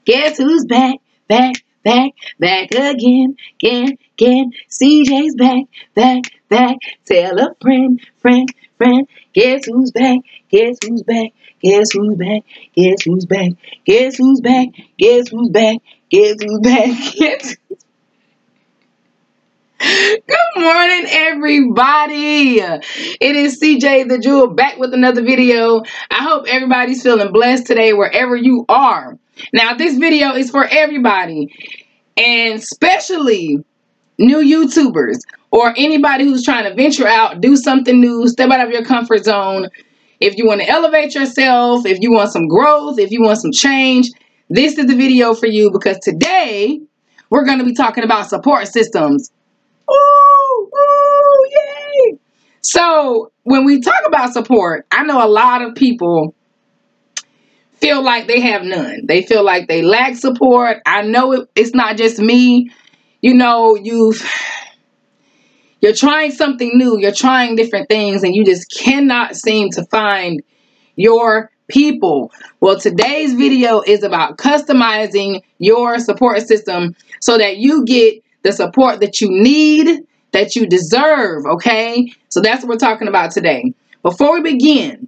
Guess who's back, back, back, back again, again, again. CJ's back, back, back. Tell a friend, friend, friend. Guess who's back, guess who's back, guess who's back, guess who's back, guess who's back, guess who's back, guess who's back, guess. Good morning, everybody. It is CJ the Jewel back with another video. I hope everybody's feeling blessed today wherever you are. Now, this video is for everybody, and especially new YouTubers or anybody who's trying to venture out, do something new, step out of your comfort zone. If you want to elevate yourself, if you want some growth, if you want some change, this is the video for you, because today we're going to be talking about support systems. Woo, woo, yay! So when we talk about support, I know a lot of people feel like they have none. They feel like they lack support. I know it's not just me. You know, you're trying something new. You're trying different things, and you just cannot seem to find your people. Well, today's video is about customizing your support system so that you get the support that you need, that you deserve, okay? So that's what we're talking about today. Before we begin,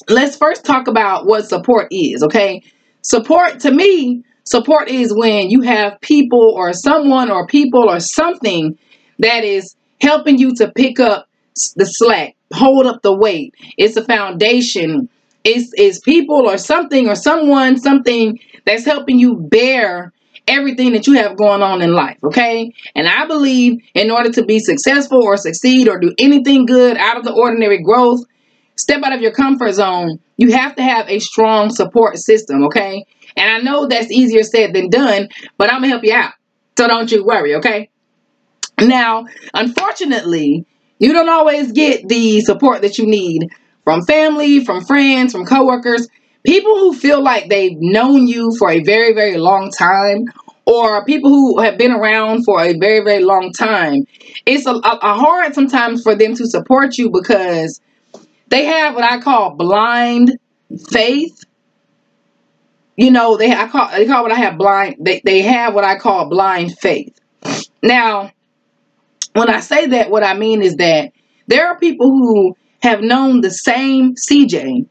let's first talk about what support is, okay? Support, to me, support is when you have people or someone or people or something that is helping you to pick up the slack, hold up the weight. It's a foundation. It's people or something or someone, something that's helping you bear everything that you have going on in life, okay? And I believe in order to be successful or succeed or do anything good out of the ordinary growth, step out of your comfort zone, you have to have a strong support system, okay? And I know that's easier said than done, but I'm gonna help you out. So don't you worry, okay? Now, unfortunately, you don't always get the support that you need from family, from friends, from coworkers, people who feel like they've known you for a very, very long time, or people who have been around for a very, very long time. It's a hard sometimes for them to support you because they have what I call blind faith. You know, they have what I call blind faith. Now, when I say that, what I mean is that there are people who have known the same CJ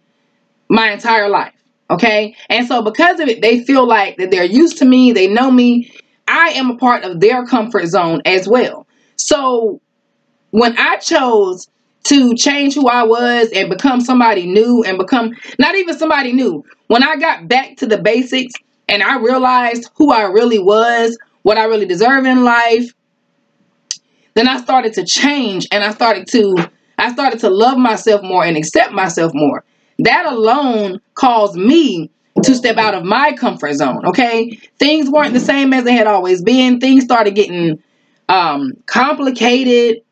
my entire life, okay? And so because of it, they feel like that they're used to me, they know me. I am a part of their comfort zone as well. So when I chose to change who I was and become somebody new and become not even somebody new, when I got back to the basics and I realized who I really was, what I really deserve in life, then I started to change, and I started to love myself more and accept myself more. That alone caused me to step out of my comfort zone, okay? Things weren't the same as they had always been. Things started getting complicated.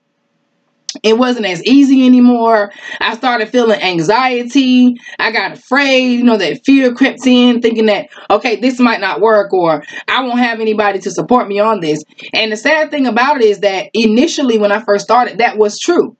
It wasn't as easy anymore. I started feeling anxiety. I got afraid, you know, that fear crept in, thinking that, okay, this might not work, or I won't have anybody to support me on this. And the sad thing about it is that initially when I first started, that was true.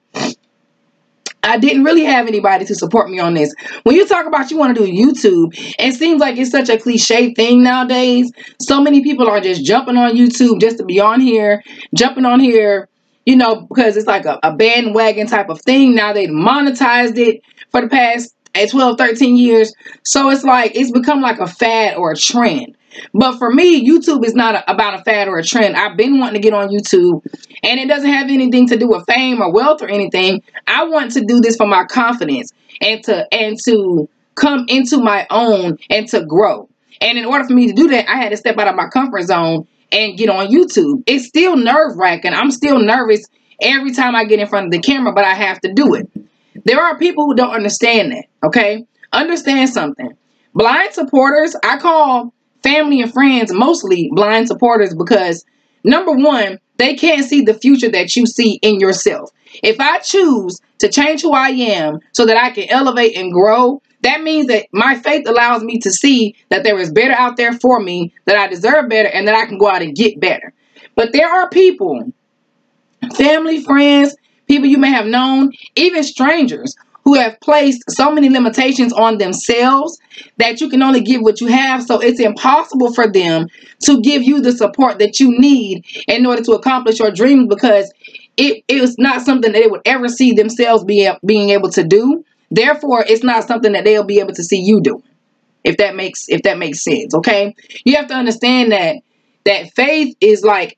I didn't really have anybody to support me on this. When you talk about you want to do YouTube, it seems like it's such a cliche thing nowadays. So many people are just jumping on YouTube just to be on here, jumping on here, you know, because it's like a bandwagon type of thing. Now they've monetized it for the past 12, 13 years. So it's like, it's become like a fad or a trend. But for me, YouTube is not about a fad or a trend. I've been wanting to get on YouTube, and it doesn't have anything to do with fame or wealth or anything. I want to do this for my confidence and to come into my own and to grow. And in order for me to do that, I had to step out of my comfort zone and get on YouTube. It's still nerve-wracking. I'm still nervous every time I get in front of the camera, but I have to do it. There are people who don't understand that, okay? Understand something. Blind supporters, I call family and friends mostly blind supporters because, number one, they can't see the future that you see in yourself. If I choose to change who I am so that I can elevate and grow, that means that my faith allows me to see that there is better out there for me, that I deserve better, and that I can go out and get better. But there are people, family, friends, people you may have known, even strangers, who have placed so many limitations on themselves that you can only give what you have. So it's impossible for them to give you the support that you need in order to accomplish your dreams, because it is not something that they would ever see themselves being able to do. Therefore, it's not something that they'll be able to see you do. If that makes sense, okay? You have to understand that faith is like,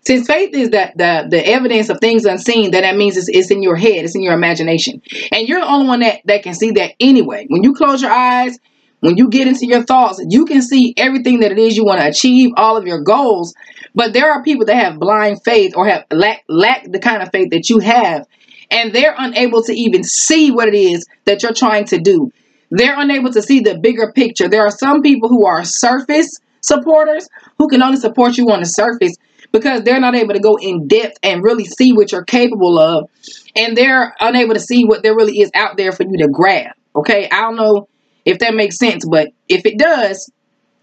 since faith is the evidence of things unseen, that means it's in your head, it's in your imagination. And you're the only one that can see that anyway. When you close your eyes, when you get into your thoughts, you can see everything that it is you want to achieve, all of your goals. But there are people that have blind faith, or have lack the kind of faith that you have, and they're unable to even see what it is that you're trying to do. They're unable to see the bigger picture. There are some people who are surface supporters who can only support you on the surface, because they're not able to go in depth and really see what you're capable of. And they're unable to see what there really is out there for you to grab. Okay, I don't know if that makes sense, but if it does,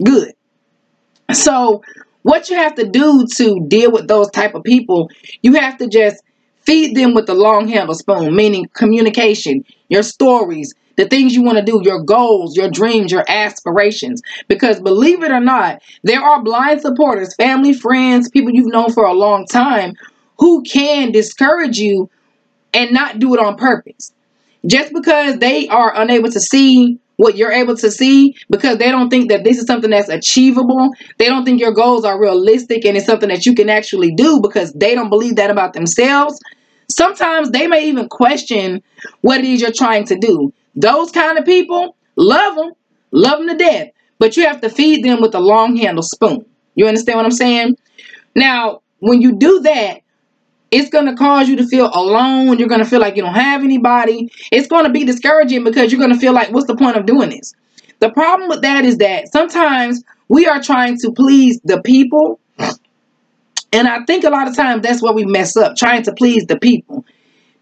good. So what you have to do to deal with those type of people, you have to just feed them with the long handle spoon, meaning communication, your stories, the things you want to do, your goals, your dreams, your aspirations. Because believe it or not, there are blind supporters, family, friends, people you've known for a long time, who can discourage you and not do it on purpose. Just because they are unable to see what you're able to see, because they don't think that this is something that's achievable. They don't think your goals are realistic and it's something that you can actually do, because they don't believe that about themselves. Sometimes they may even question what it is you're trying to do. Those kind of people, love them to death, but you have to feed them with a long handle spoon. You understand what I'm saying? Now, when you do that, it's going to cause you to feel alone. You're going to feel like you don't have anybody. It's going to be discouraging, because you're going to feel like, what's the point of doing this? The problem with that is that sometimes we are trying to please the people. And I think a lot of times that's where we mess up, trying to please the people.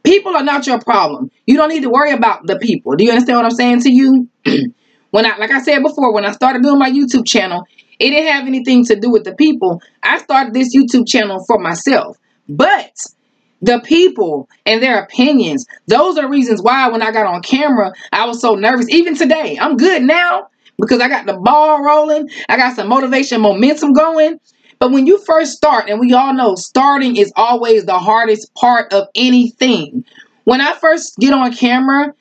People are not your problem. You don't need to worry about the people. Do you understand what I'm saying to you? Like I said before, when I started doing my YouTube channel, it didn't have anything to do with the people. I started this YouTube channel for myself. But the people and their opinions, those are reasons why when I got on camera, I was so nervous. Even today, I'm good now because I got the ball rolling. I got some motivation, momentum going. But when you first start, and we all know starting is always the hardest part of anything. When I first get on camera,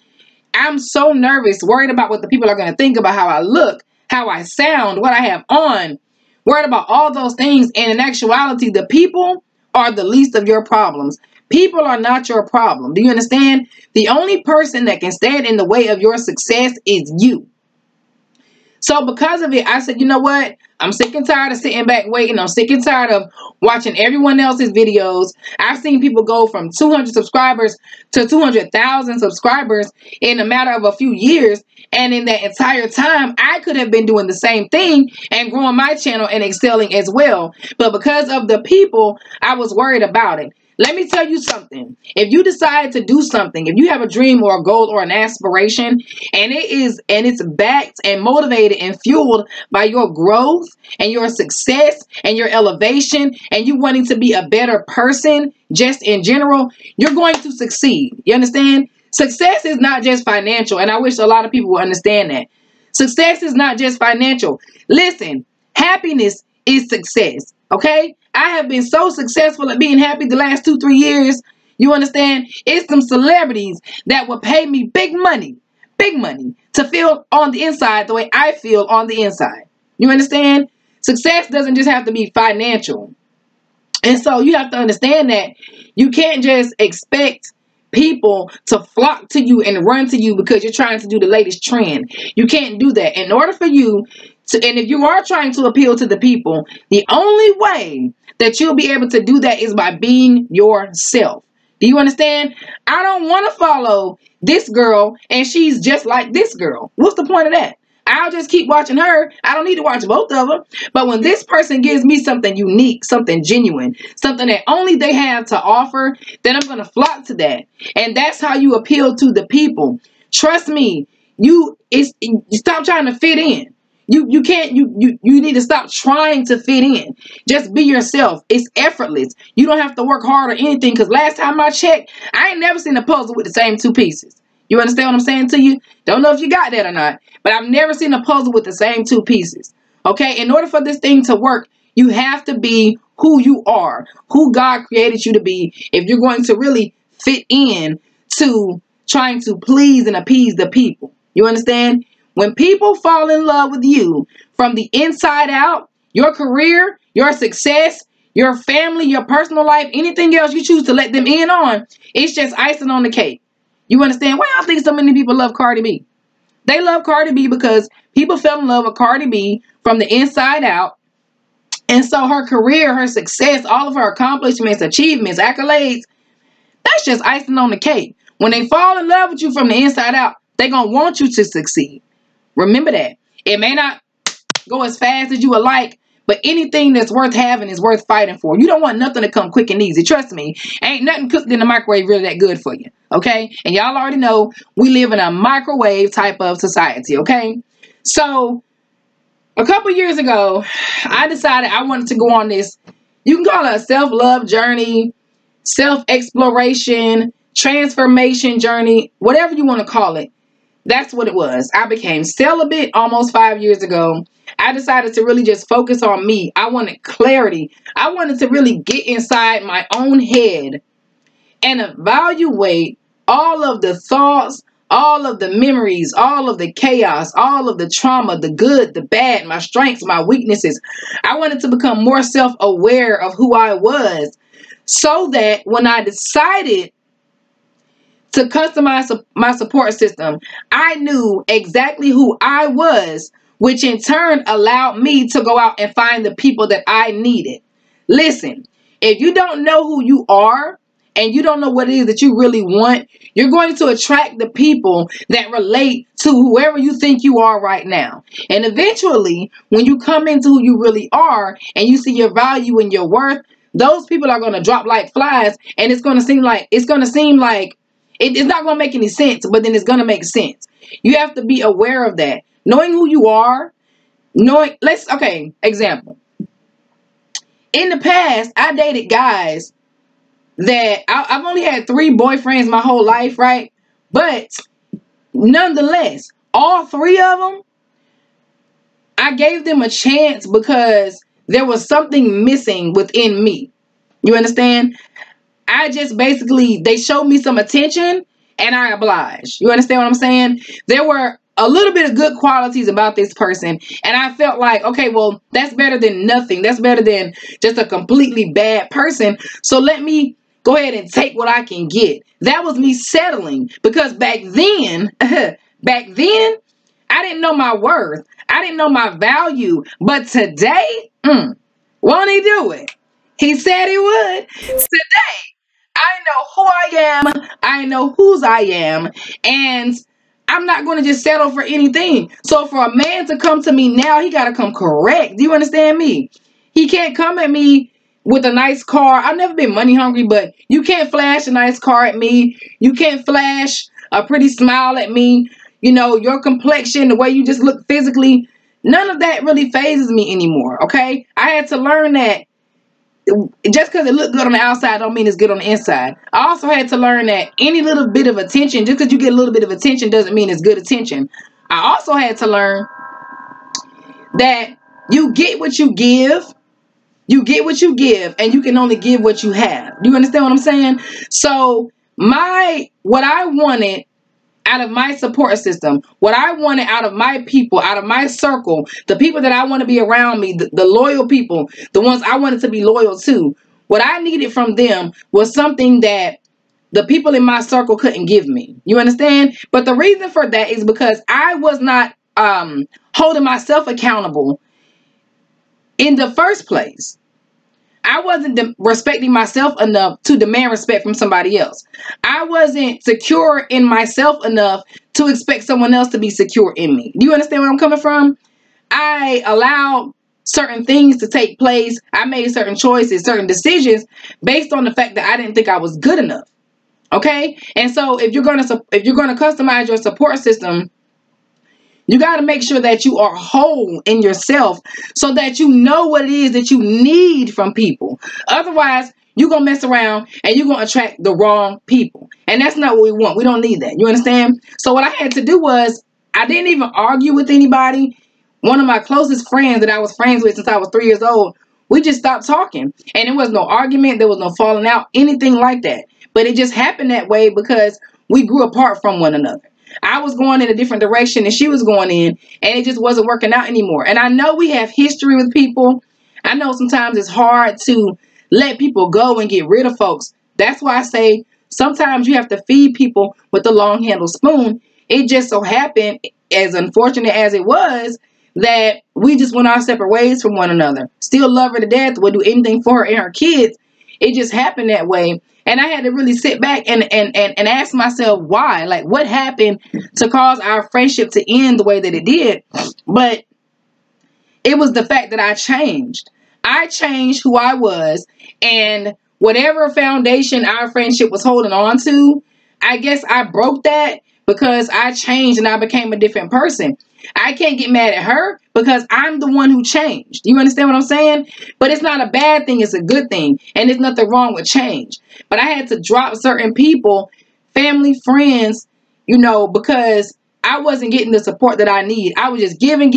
I'm so nervous, worried about what the people are going to think about how I look, how I sound, what I have on, worried about all those things. And in actuality, the people are the least of your problems. People are not your problem. Do you understand? The only person that can stand in the way of your success is you. So because of it, I said, you know what? I'm sick and tired of sitting back waiting. I'm sick and tired of watching everyone else's videos. I've seen people go from 200 subscribers to 200,000 subscribers in a matter of a few years. And in that entire time, I could have been doing the same thing and growing my channel and excelling as well. But because of the people, I was worried about it. Let me tell you something. If you decide to do something, if you have a dream or a goal or an aspiration, and it's backed and motivated and fueled by your growth and your success and your elevation and you wanting to be a better person just in general, you're going to succeed. You understand? Success is not just financial, and I wish a lot of people would understand that. Success is not just financial. Listen, happiness is success, okay? I have been so successful at being happy the last 2-3 years. You understand? It's some celebrities that will pay me big money to feel on the inside the way I feel on the inside. You understand? Success doesn't just have to be financial. And so you have to understand that you can't just expect people to flock to you and run to you because you're trying to do the latest trend. You can't do that. In order for you to, and if you are trying to appeal to the people, the only way that you'll be able to do that is by being yourself. Do you understand? I don't want to follow this girl and she's just like this girl. What's the point of that? I'll just keep watching her. I don't need to watch both of them. But when this person gives me something unique, something genuine, something that only they have to offer, then I'm going to flock to that. And that's how you appeal to the people. Trust me, you stop trying to fit in. You need to stop trying to fit in. Just be yourself. It's effortless. You don't have to work hard or anything, because last time I checked, I ain't never seen a puzzle with the same 2 pieces. You understand what I'm saying to you? Don't know if you got that or not, but I've never seen a puzzle with the same two pieces. Okay, in order for this thing to work, you have to be who you are, who God created you to be, if you're going to really fit in to trying to please and appease the people. You understand? When people fall in love with you from the inside out, your career, your success, your family, your personal life, anything else you choose to let them in on, it's just icing on the cake. You understand? Why I think so many people love Cardi B? They love Cardi B because people fell in love with Cardi B from the inside out. And so her career, her success, all of her accomplishments, achievements, accolades, that's just icing on the cake. When they fall in love with you from the inside out, they're going to want you to succeed. Remember that. It may not go as fast as you would like, but anything that's worth having is worth fighting for. You don't want nothing to come quick and easy. Trust me, ain't nothing cooked in the microwave really that good for you. Okay? And y'all already know we live in a microwave type of society. Okay? So a couple years ago, I decided I wanted to go on this, you can call it a self-love journey, self-exploration, transformation journey, whatever you want to call it. That's what it was. I became celibate almost 5 years ago. I decided to really just focus on me. I wanted clarity. I wanted to really get inside my own head and evaluate all of the thoughts, all of the memories, all of the chaos, all of the trauma, the good, the bad, my strengths, my weaknesses. I wanted to become more self-aware of who I was so that when I decided to customize my support system, I knew exactly who I was, which in turn allowed me to go out and find the people that I needed. Listen, if you don't know who you are and you don't know what it is that you really want, you're going to attract the people that relate to whoever you think you are right now. And eventually, when you come into who you really are and you see your value and your worth, those people are going to drop like flies, and it's going to seem like it's not going to make any sense, but then it's going to make sense. You have to be aware of that. Knowing who you are, example. In the past, I dated guys that I've only had 3 boyfriends my whole life, right? But nonetheless, all 3 of them, I gave them a chance because there was something missing within me. You understand? I just basically, they showed me some attention and I obliged. You understand what I'm saying? There were a little bit of good qualities about this person, and I felt like, okay, well, that's better than nothing. That's better than just a completely bad person. So let me go ahead and take what I can get. That was me settling, because back then, I didn't know my worth. I didn't know my value. But today, won't he do it? He said he would. Today, I know who I am. I know whose I am. And I'm not going to just settle for anything. So for a man to come to me now, he got to come correct. Do you understand me? He can't come at me with a nice car. I've never been money hungry, but you can't flash a nice car at me. You can't flash a pretty smile at me. You know, your complexion, the way you just look physically, none of that really phases me anymore, okay? I had to learn that just because it looked good on the outside don't mean it's good on the inside. I also had to learn that any little bit of attention, just because you get a little bit of attention doesn't mean it's good attention. I also had to learn that you get what you give. You get what you give, and you can only give what you have. Do you understand what I'm saying? So what I wanted out of my support system, what I wanted out of my people, out of my circle, the people that I want to be around me, the loyal people, the ones I wanted to be loyal to, what I needed from them was something that the people in my circle couldn't give me. You understand? But the reason for that is because I was not holding myself accountable in the first place. I wasn't respecting myself enough to demand respect from somebody else. I wasn't secure in myself enough to expect someone else to be secure in me. Do you understand where I'm coming from? I allowed certain things to take place. I made certain choices, certain decisions based on the fact that I didn't think I was good enough. Okay? And so if you're going to customize your support system, you got to make sure that you are whole in yourself so that you know what it is that you need from people. Otherwise, you're going to mess around and you're going to attract the wrong people. And that's not what we want. We don't need that. You understand? So what I had to do was, I didn't even argue with anybody. One of my closest friends that I was friends with since I was 3 years old, we just stopped talking. And there was no argument. There was no falling out, anything like that. But it just happened that way because we grew apart from one another. I was going in a different direction and she was going in, and it just wasn't working out anymore. And I know we have history with people. I know sometimes it's hard to let people go and get rid of folks. That's why I say sometimes you have to feed people with the long handled spoon. It just so happened, as unfortunate as it was, that we just went our separate ways from one another. Still love her to death, would do anything for her and her kids. It just happened that way. And I had to really sit back and ask myself why. Like, what happened to cause our friendship to end the way that it did? But it was the fact that I changed. I changed who I was. And whatever foundation our friendship was holding on to, I guess I broke that because I changed and I became a different person. I can't get mad at her because I'm the one who changed. You understand what I'm saying? But it's not a bad thing. It's a good thing. And there's nothing wrong with change. But I had to drop certain people, family, friends, you know, because I wasn't getting the support that I need. I was just giving.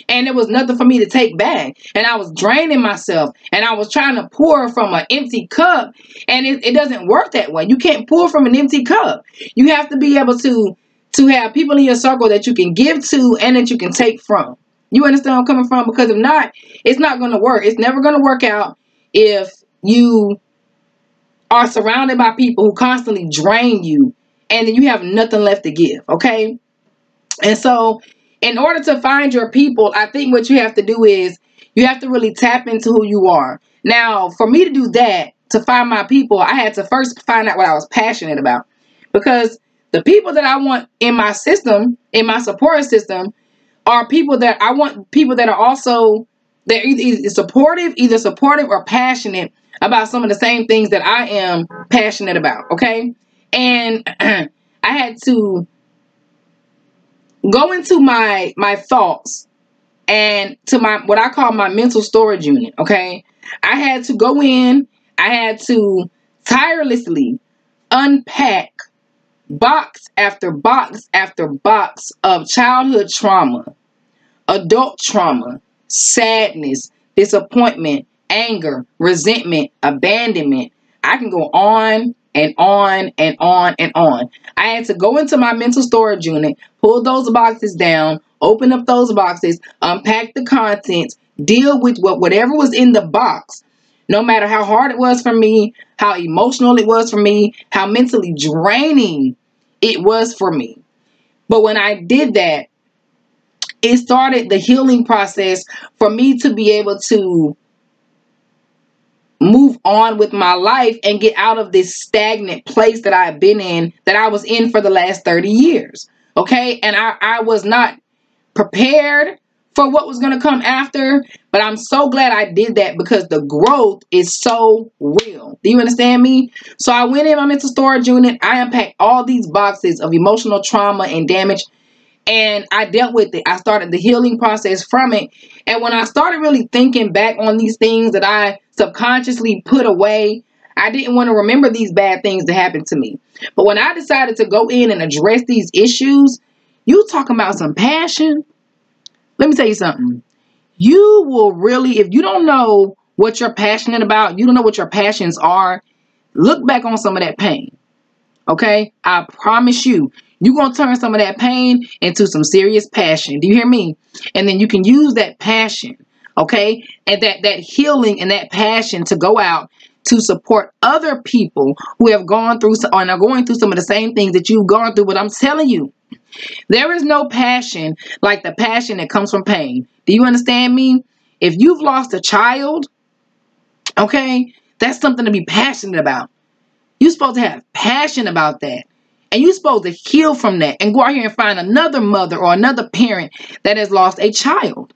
And there was nothing for me to take back. And I was draining myself. And I was trying to pour from an empty cup. And it doesn't work that way. You can't pour from an empty cup. You have to be able to have people in your circle that you can give to and that you can take from. You understand where I'm coming from? Because if not, it's not going to work. It's never going to work out if you are surrounded by people who constantly drain you and then you have nothing left to give, okay? And so in order to find your people, I think what you have to do is you have to really tap into who you are. Now, for me to do that, to find my people, I had to first find out what I was passionate about. Because the people that I want in my system, in my support system, are people that I want, people that are also, they're either supportive or passionate about some of the same things that I am passionate about, okay? And I had to go into my thoughts and to my, what I call my mental storage unit, okay? I had to go in, I had to tirelessly unpack box after box after box of childhood trauma, adult trauma, sadness, disappointment, anger, resentment, abandonment. I can go on and on and on and on. I had to go into my mental storage unit, pull those boxes down, open up those boxes, unpack the contents, deal with whatever was in the box. No matter how hard it was for me, how emotional it was for me, how mentally draining it was for me. But when I did that, it started the healing process for me to be able to move on with my life and get out of this stagnant place that I've been in, that I was in for the last 30 years. Okay. And I was not prepared for what was going to come after, but I'm so glad I did that because the growth is so real. Do you understand me? So I went in my mental storage unit. I unpacked all these boxes of emotional trauma and damage, and I dealt with it. I started the healing process from it. And when I started really thinking back on these things that I subconsciously put away, I didn't want to remember these bad things that happened to me. But when I decided to go in and address these issues, you talking about some passion. Let me tell you something. You will really, if you don't know what you're passionate about, you don't know what your passions are, look back on some of that pain. Okay? I promise you, you're going to turn some of that pain into some serious passion. Do you hear me? And then you can use that passion, okay? And that healing and that passion to go out to support other people who have gone through and are going through some of the same things that you've gone through. But I'm telling you, there is no passion like the passion that comes from pain. Do you understand me? If you've lost a child, okay, that's something to be passionate about. You're supposed to have passion about that. And you're supposed to heal from that and go out here and find another mother or another parent that has lost a child.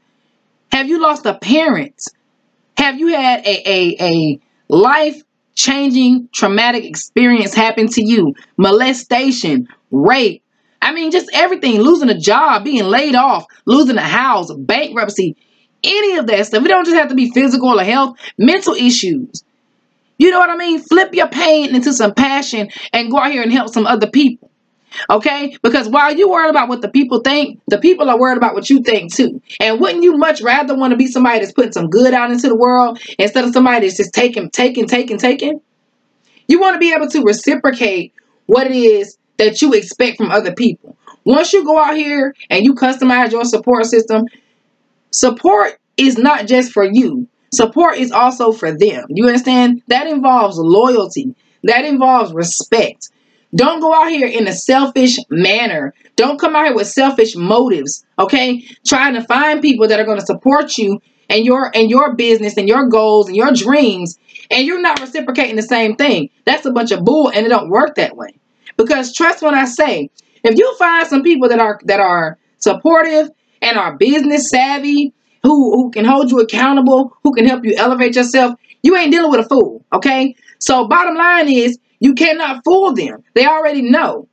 Have you lost a parent? Have you had a life-changing traumatic experience happen to you? Molestation, rape. I mean, just everything. Losing a job, being laid off, losing a house, bankruptcy, any of that stuff. It don't just have to be physical or health, mental issues. You know what I mean? Flip your pain into some passion and go out here and help some other people. Okay? Because while you worried about what the people think, the people are worried about what you think too. And wouldn't you much rather want to be somebody that's putting some good out into the world instead of somebody that's just taking? You want to be able to reciprocate what it is that you expect from other people. Once you go out here and you customize your support system, support is not just for you. Support is also for them. You understand? That involves loyalty. That involves respect. Don't go out here in a selfish manner. Don't come out here with selfish motives, okay? Trying to find people that are going to support you and your business and your goals and your dreams, and you're not reciprocating the same thing. That's a bunch of bull, and it don't work that way. Because trust when I say, if you find some people that are supportive and are business savvy, who can hold you accountable, who can help you elevate yourself, you ain't dealing with a fool, okay? So bottom line is, you cannot fool them. They already know.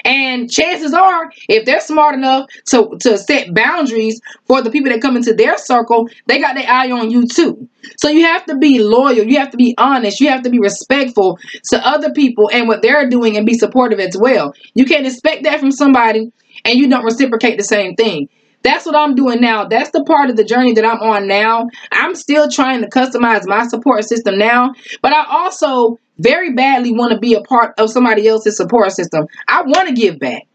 And chances are, if they're smart enough to set boundaries for the people that come into their circle, they got their eye on you too. So you have to be loyal. You have to be honest. You have to be respectful to other people and what they're doing and be supportive as well. You can't expect that from somebody and you don't reciprocate the same thing. That's what I'm doing now. That's the part of the journey that I'm on now. I'm still trying to customize my support system now, but I also very badly want to be a part of somebody else's support system. I want to give back.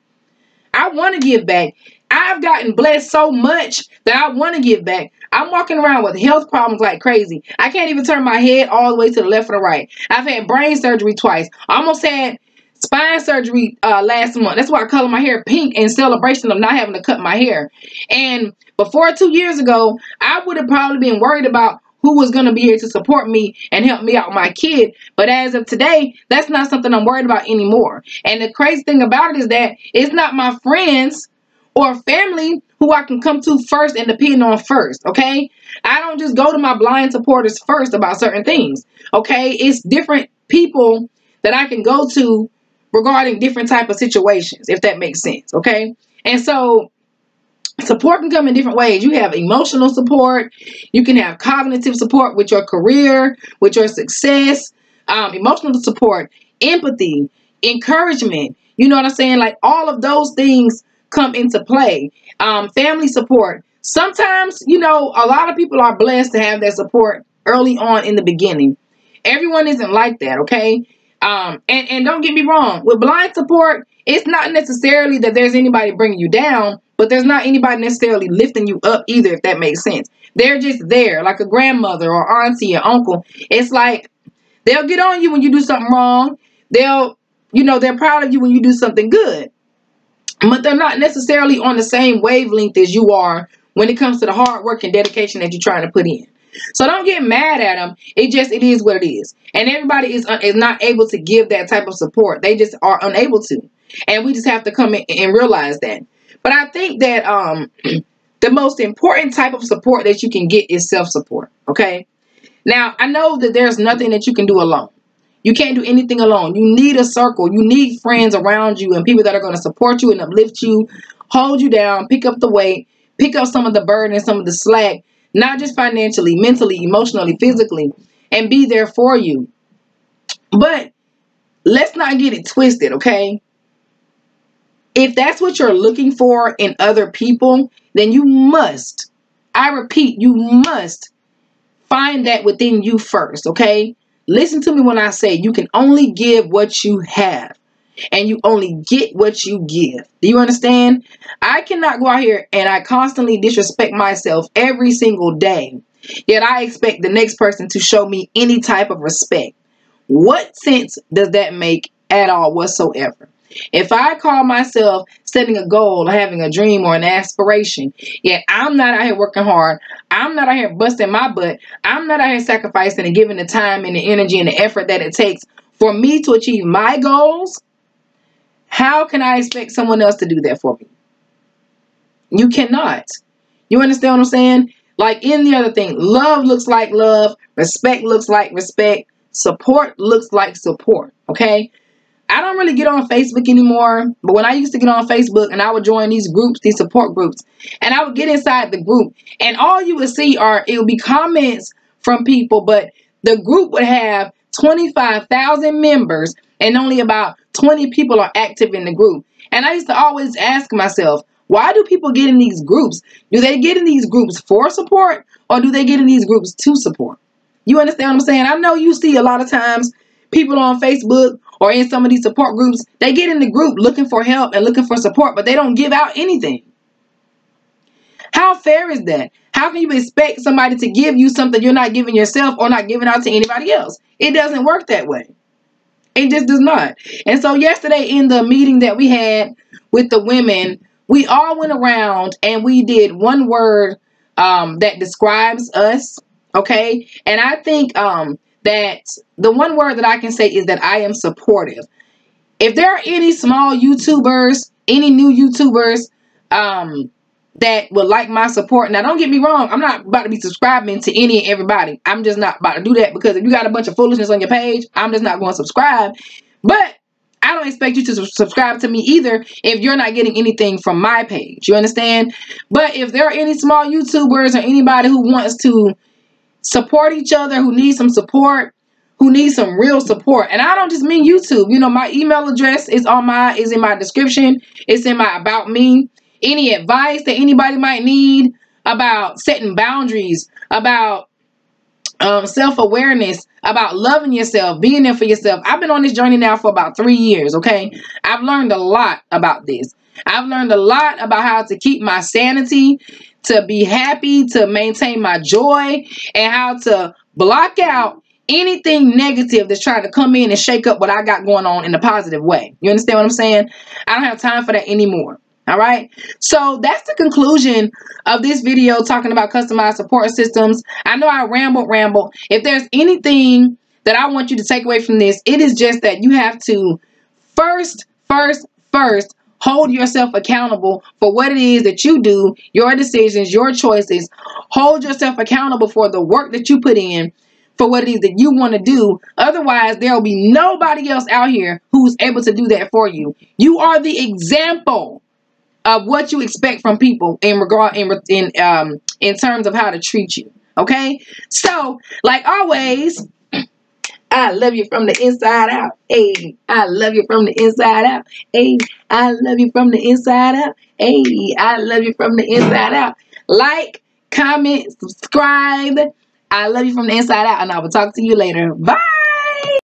I want to give back. I've gotten blessed so much that I want to give back. I'm walking around with health problems like crazy. I can't even turn my head all the way to the left or the right. I've had brain surgery twice. I almost had spine surgery last month. That's why I color my hair pink in celebration of not having to cut my hair. And before 2 years ago, I would have probably been worried about who was going to be here to support me and help me out with my kid. But as of today, that's not something I'm worried about anymore. And the crazy thing about it is that it's not my friends or family who I can come to first and depend on first, okay? I don't just go to my blind supporters first about certain things, okay? It's different people that I can go to regarding different type of situations, if that makes sense, okay? And so support can come in different ways. You have emotional support. You can have cognitive support with your career, with your success, emotional support, empathy, encouragement. You know what I'm saying? Like all of those things come into play. Family support. Sometimes, you know, a lot of people are blessed to have that support early on in the beginning. Everyone isn't like that, okay? And don't get me wrong, with blind support, it's not necessarily that there's anybody bringing you down, but there's not anybody necessarily lifting you up either, if that makes sense. They're just there, like a grandmother or auntie or uncle. It's like they'll get on you when you do something wrong. They're proud of you when you do something good. But they're not necessarily on the same wavelength as you are when it comes to the hard work and dedication that you're trying to put in. So don't get mad at them. It is what it is. And everybody is not able to give that type of support. They just are unable to. And we just have to come in and realize that. But I think that the most important type of support that you can get is self-support. Okay? Now, I know that there's nothing that you can do alone. You can't do anything alone. You need a circle. You need friends around you and people that are going to support you and uplift you, hold you down, pick up the weight, pick up some of the burden and some of the slack. Not just financially, mentally, emotionally, physically, and be there for you. But let's not get it twisted, okay? If that's what you're looking for in other people, then you must, I repeat, you must find that within you first, okay? Listen to me when I say you can only give what you have. And you only get what you give. Do you understand? I cannot go out here and I constantly disrespect myself every single day. Yet I expect the next person to show me any type of respect. What sense does that make at all whatsoever? If I call myself setting a goal or having a dream or an aspiration, yet I'm not out here working hard, I'm not out here busting my butt, I'm not out here sacrificing and giving the time and the energy and the effort that it takes for me to achieve my goals, how can I expect someone else to do that for me? You cannot. You understand what I'm saying? Like any other thing, love looks like love, respect looks like respect, support looks like support, okay? I don't really get on Facebook anymore, but when I used to get on Facebook and I would join these groups, these support groups, and I would get inside the group, and all you would see it would be comments from people, but the group would have 25,000 members and only about 20 people are active in the group. And I used to always ask myself, why do people get in these groups? Do they get in these groups for support, or do they get in these groups to support? You understand what I'm saying? I know you see a lot of times people on Facebook or in some of these support groups, they get in the group looking for help and looking for support, but they don't give out anything. How fair is that? How can you expect somebody to give you something you're not giving yourself or not giving out to anybody else? It doesn't work that way. It just does not. And so yesterday in the meeting that we had with the women, we all went around and we did one word that describes us, okay? And I think that the one word that I can say is that I am supportive. If there are any small YouTubers, any new YouTubers that would like my support, now don't get me wrong, I'm not about to be subscribing to any and everybody. I'm just not about to do that, because if you got a bunch of foolishness on your page, I'm just not going to subscribe. But I don't expect you to subscribe to me either if you're not getting anything from my page. You understand? But if there are any small YouTubers or anybody who wants to support each other, who needs some support, who needs some real support, and I don't just mean YouTube. You know, my email address is in my description. It's in my about me. Any advice that anybody might need about setting boundaries, about self-awareness, about loving yourself, being there for yourself. I've been on this journey now for about 3 years, okay? I've learned a lot about this. I've learned a lot about how to keep my sanity, to be happy, to maintain my joy, and how to block out anything negative that's trying to come in and shake up what I got going on in a positive way. You understand what I'm saying? I don't have time for that anymore. All right. So that's the conclusion of this video talking about customized support systems. I know I rambled. If there's anything that I want you to take away from this, it is just that you have to first hold yourself accountable for what it is that you do, your decisions, your choices. Hold yourself accountable for the work that you put in, for what it is that you want to do. Otherwise, there will be nobody else out here who's able to do that for you. You are the example of what you expect from people in terms of how to treat you. Okay? So, like always, I love you from the inside out. Hey, I love you from the inside out. Hey, I love you from the inside out. Hey, I love you from the inside out. Like, comment, subscribe. I love you from the inside out, and I will talk to you later. Bye.